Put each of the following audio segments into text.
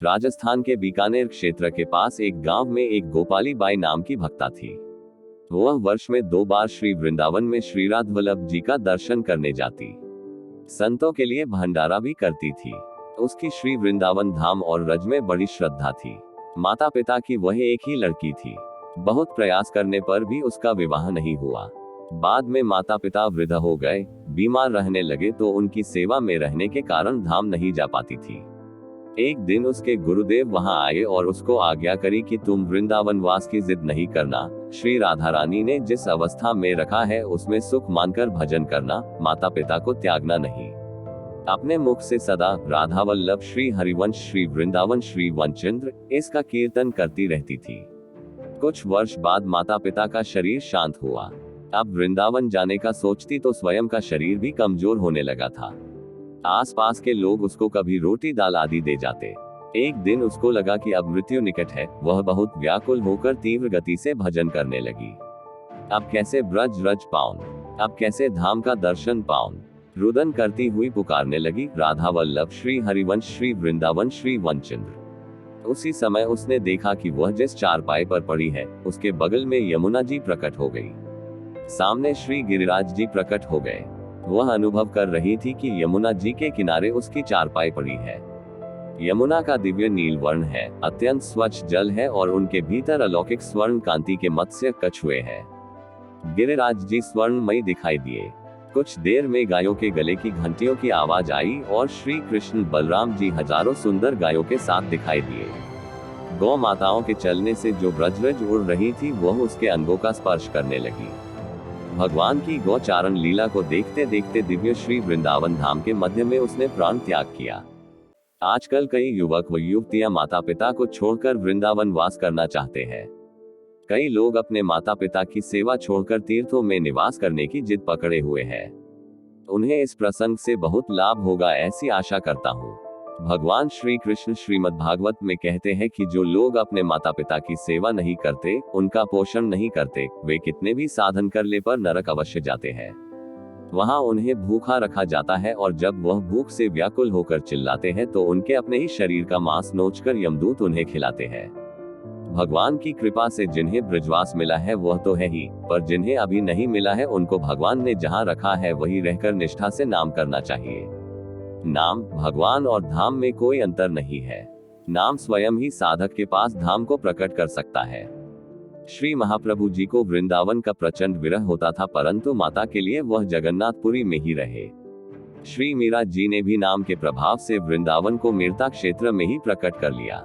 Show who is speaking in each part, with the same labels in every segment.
Speaker 1: राजस्थान के बीकानेर क्षेत्र के पास एक गांव में एक गोपाली बाई नाम की भक्ता थी। वह वर्ष में 2 बार श्री वृंदावन में श्री राधवल्लभ जी का दर्शन करने जाती, संतों के लिए भंडारा भी करती थी। उसकी श्री वृंदावन धाम और रज में बड़ी श्रद्धा थी। माता पिता की वह एक ही लड़की थी। बहुत प्रयास करने पर भी उसका विवाह नहीं हुआ। बाद में माता पिता वृद्ध हो गए, बीमार रहने लगे तो उनकी सेवा में रहने के कारण धाम नहीं जा पाती थी। एक दिन उसके गुरुदेव वहां आए और उसको आज्ञा करी कि तुम वृंदावन वास की जिद नहीं करना, श्री राधा रानी ने जिस अवस्था में रखा है उसमें सुख मानकर भजन करना, माता पिता को त्यागना नहीं। अपने मुख से सदा राधा वल्लभ श्री हरिवंश श्री वृंदावन श्री वनचंद्र इसका कीर्तन करती रहती थी। कुछ वर्ष बाद माता पिता का शरीर शांत हुआ। अब वृंदावन जाने का सोचती तो स्वयं का शरीर भी कमजोर होने लगा था। आसपास के लोग उसको कभी रोटी दाल आदि दे जाते। एक दिन उसको लगा कि अब मृत्यु निकट है। वह बहुत व्याकुल होकर तीव्र गति से भजन करने लगी। अब कैसे ब्रज रज पाऊं, अब कैसे धाम का दर्शन पाऊं, रुदन करती हुई पुकारने लगी, राधा वल्लभ श्री हरिवंश श्री वृंदावन श्री वनचंद्र। उसी समय उसने देखा कि वह जिस चारपाई पर पड़ी है उसके बगल में यमुना जी प्रकट हो गई। सामने श्री गिरिराज जी प्रकट हो गए। वह अनुभव कर रही थी कि यमुना जी के किनारे उसकी चारपाई पड़ी है। यमुना का दिव्य नील वर्ण है, अत्यंत स्वच्छ जल है और उनके भीतर अलौकिक स्वर्ण कांति के मत्स्य कछुए हैं। गिरिराज जी स्वर्णमयी दिखाई दिए। कुछ देर में गायों के गले की घंटियों की आवाज आई और श्री कृष्ण बलराम जी हजारों सुंदर गायों के साथ दिखाई दिए। गौ माताओं के चलने से जो ब्रजरज उड़ रही थी वह उसके अंगों का स्पर्श करने लगी। भगवान की गौचारण लीला को देखते देखते दिव्य श्री वृंदावन धाम के मध्य में उसने प्राण त्याग किया। आजकल कई युवक व युवतियां माता पिता को छोड़कर वृंदावन वास करना चाहते हैं। कई लोग अपने माता पिता की सेवा छोड़कर तीर्थों में निवास करने की जिद पकड़े हुए हैं। उन्हें इस प्रसंग से बहुत लाभ होगा ऐसी आशा करता हूँ। भगवान श्री कृष्ण श्रीमद् भागवत में कहते हैं कि जो लोग अपने माता पिता की सेवा नहीं करते, उनका पोषण नहीं करते, वे कितने भी साधन कर ले पर नरक अवश्य जाते हैं। वहां उन्हें भूखा रखा जाता है और जब वह भूख से व्याकुल होकर चिल्लाते हैं तो उनके अपने ही शरीर का मांस नोचकर यमदूत उन्हें खिलाते हैं। भगवान की कृपा से जिन्हें ब्रजवास मिला है वह तो है ही, पर जिन्हें अभी नहीं मिला है उनको भगवान ने जहां रखा है वहीं रहकर निष्ठा से नाम करना चाहिए। नाम, भगवान और धाम में कोई अंतर नहीं है। नाम स्वयं ही साधक के पास धाम को प्रकट कर सकता है। श्री महाप्रभु जी को वृंदावन का प्रचंड विरह होता था, परंतु माता के लिए वह जगन्नाथपुरी में ही रहे। श्री मीरा जी ने भी नाम के प्रभाव से वृंदावन को मीरता क्षेत्र में ही प्रकट कर लिया।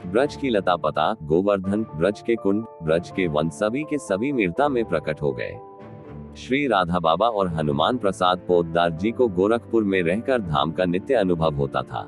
Speaker 1: ब्रज की लता पता, गोवर्धन, ब्रज के कुंड, ब्रज के वन सभी के सभी मीरता में प्रकट हो गए। श्री राधा बाबा और हनुमान प्रसाद पोद्दार जी को गोरखपुर में रहकर धाम का नित्य अनुभव होता था।